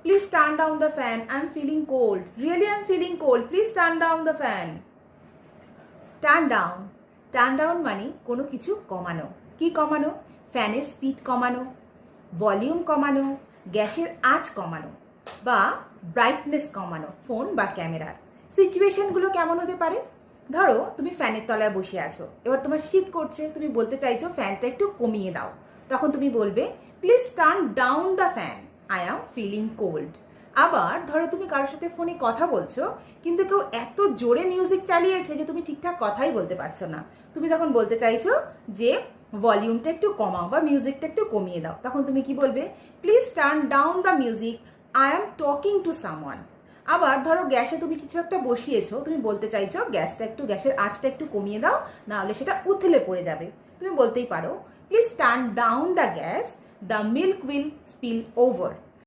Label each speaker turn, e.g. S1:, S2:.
S1: Please turn down the fan. I'm feeling cold. Really, I'm feeling cold. Please turn down the fan. Turn down. Turn down মানে কোনো কিছু কমানো। কি কমানো? ফ্যানের স্পিড কমানো, ভলিউম কমানো, গ্যাসের আঁচ কমানো বা ব্রাইটনেস কমানো ফোন বা ক্যামেরার। সিচুয়েশনগুলো কেমন হতে পারে? ধরো তুমি ফ্যানের তলায় বসে আছো, এবার তোমার শীত করছে, তুমি বলতে চাইছো ফ্যানটা একটু কমিয়ে দাও। তখন তুমি বলবে please turn down the fan, I am feeling cold. আবার ধরো তুমি কারোর সাথে ফোনে কথা বলছো, কিন্তু কেউ এত জোরে মিউজিক চালিয়েছে যে তুমি ঠিকঠাক কথাই বলতে পারছো না। তুমি তখন বলতে চাইছো যে ভলিউমটা একটু কমাও বা মিউজিকটা একটু কমিয়ে দাও। তখন তুমি কি বলবে? Please turn down the music, I am talking to someone. আবার ধরো গ্যাসে তুমি কিছু একটা বসিয়েছো, তুমি বলতে চাইছো গ্যাসের আঁচটা একটু কমিয়ে দাও, না হলে সেটা উথলে পড়ে যাবে। তুমি বলতেই পারো please turn down the gas, the milk will spill over.